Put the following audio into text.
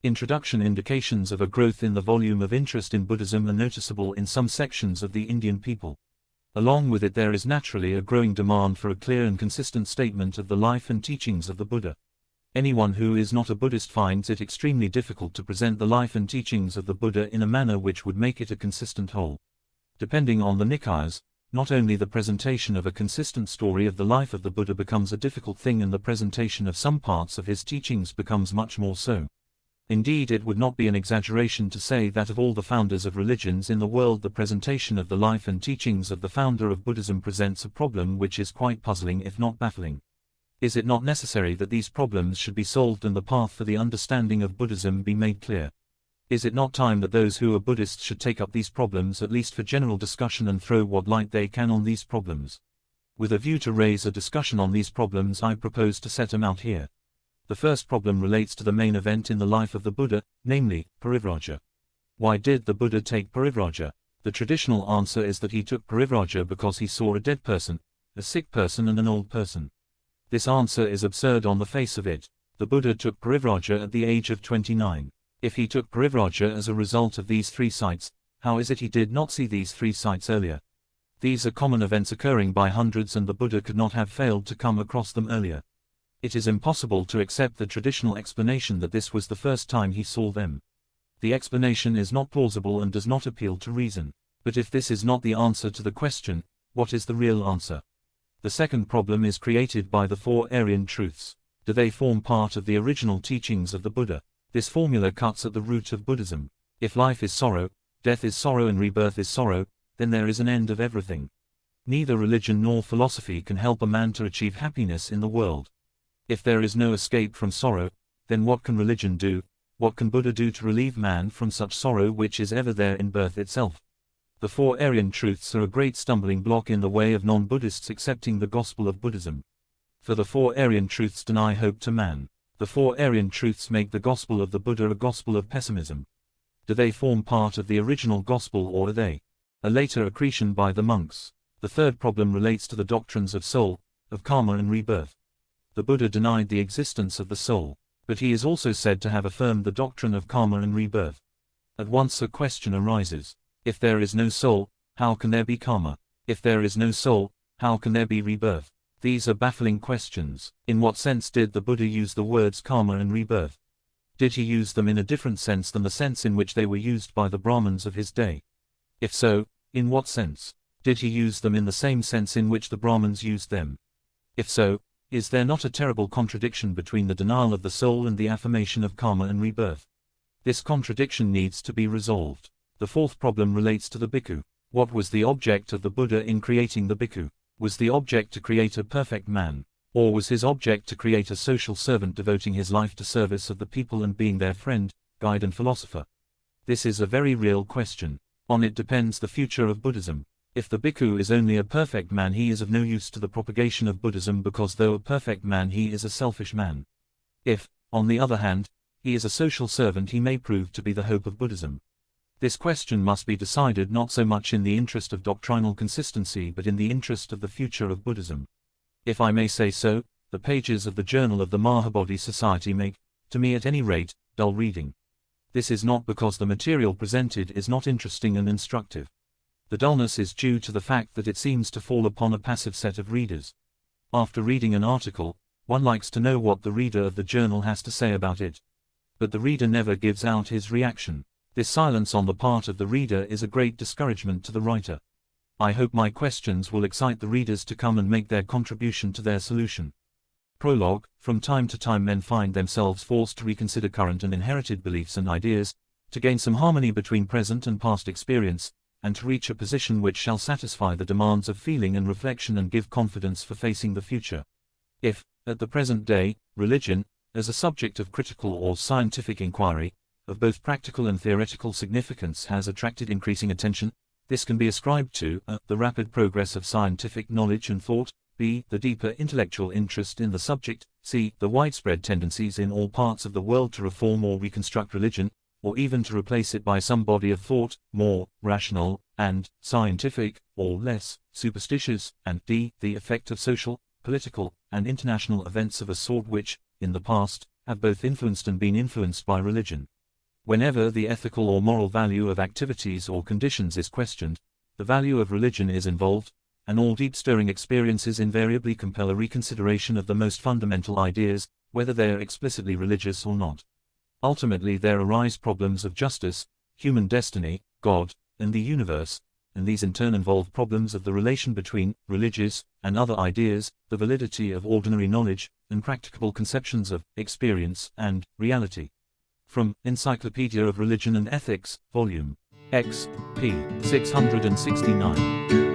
Introduction. Indications of a growth in the volume of interest in Buddhism are noticeable in some sections of the Indian people. Along with it there is naturally a growing demand for a clear and consistent statement of the life and teachings of the Buddha. Anyone who is not a Buddhist finds it extremely difficult to present the life and teachings of the Buddha in a manner which would make it a consistent whole. Depending on the Nikayas, not only the presentation of a consistent story of the life of the Buddha becomes a difficult thing, and the presentation of some parts of his teachings becomes much more so. Indeed, it would not be an exaggeration to say that of all the founders of religions in the world, the presentation of the life and teachings of the founder of Buddhism presents a problem which is quite puzzling, if not baffling. Is it not necessary that these problems should be solved and the path for the understanding of Buddhism be made clear? Is it not time that those who are Buddhists should take up these problems at least for general discussion and throw what light they can on these problems? With a view to raise a discussion on these problems, I propose to set them out here. The first problem relates to the main event in the life of the Buddha, namely, Parivraja. Why did the Buddha take Parivraja? The traditional answer is that he took Parivraja because he saw a dead person, a sick person and an old person. This answer is absurd on the face of it. The Buddha took Parivraja at the age of 29. If he took Parivraja as a result of these three sights, how is it he did not see these three sights earlier? These are common events occurring by hundreds, and the Buddha could not have failed to come across them earlier. It is impossible to accept the traditional explanation that this was the first time he saw them. The explanation is not plausible and does not appeal to reason. But if this is not the answer to the question, what is the real answer? The second problem is created by the four Aryan truths. Do they form part of the original teachings of the Buddha? This formula cuts at the root of Buddhism. If life is sorrow, death is sorrow and rebirth is sorrow, then there is an end of everything. Neither religion nor philosophy can help a man to achieve happiness in the world. If there is no escape from sorrow, then what can religion do? What can Buddha do to relieve man from such sorrow which is ever there in birth itself? The four Aryan truths are a great stumbling block in the way of non-Buddhists accepting the gospel of Buddhism. For the four Aryan truths deny hope to man. The four Aryan truths make the gospel of the Buddha a gospel of pessimism. Do they form part of the original gospel, or are they a later accretion by the monks? The third problem relates to the doctrines of soul, of karma and rebirth. The Buddha denied the existence of the soul, but he is also said to have affirmed the doctrine of karma and rebirth. At once a question arises. If there is no soul, how can there be karma? If there is no soul, how can there be rebirth? These are baffling questions. In what sense did the Buddha use the words karma and rebirth? Did he use them in a different sense than the sense in which they were used by the Brahmins of his day? If so, in what sense? Did he use them in the same sense in which the Brahmins used them? If so, is there not a terrible contradiction between the denial of the soul and the affirmation of karma and rebirth? This contradiction needs to be resolved. The fourth problem relates to the bhikkhu. What was the object of the Buddha in creating the bhikkhu? Was the object to create a perfect man? Or was his object to create a social servant devoting his life to service of the people and being their friend, guide and philosopher? This is a very real question. On it depends the future of Buddhism. If the bhikkhu is only a perfect man, he is of no use to the propagation of Buddhism, because though a perfect man, he is a selfish man. If, on the other hand, he is a social servant, he may prove to be the hope of Buddhism. This question must be decided not so much in the interest of doctrinal consistency but in the interest of the future of Buddhism. If I may say so, the pages of the Journal of the Mahabodhi Society make, to me at any rate, dull reading. This is not because the material presented is not interesting and instructive. The dullness is due to the fact that it seems to fall upon a passive set of readers. After reading an article, one likes to know what the reader of the journal has to say about it. But the reader never gives out his reaction. This silence on the part of the reader is a great discouragement to the writer. I hope my questions will excite the readers to come and make their contribution to their solution. Prologue. From time to time men find themselves forced to reconsider current and inherited beliefs and ideas, to gain some harmony between present and past experience, and to reach a position which shall satisfy the demands of feeling and reflection and give confidence for facing the future. If, at the present day, religion, as a subject of critical or scientific inquiry, of both practical and theoretical significance, has attracted increasing attention, this can be ascribed to a. The rapid progress of scientific knowledge and thought, b. the deeper intellectual interest in the subject, c. the widespread tendencies in all parts of the world to reform or reconstruct religion, or even to replace it by some body of thought, more rational and scientific, or less superstitious, and d. the effect of social, political, and international events of a sort which, in the past, have both influenced and been influenced by religion. Whenever the ethical or moral value of activities or conditions is questioned, the value of religion is involved, and all deep-stirring experiences invariably compel a reconsideration of the most fundamental ideas, whether they are explicitly religious or not. Ultimately there arise problems of justice, human destiny, God, and the universe, and these in turn involve problems of the relation between religious and other ideas, the validity of ordinary knowledge, and practicable conceptions of experience and reality. From Encyclopedia of Religion and Ethics, Volume X, p. 669.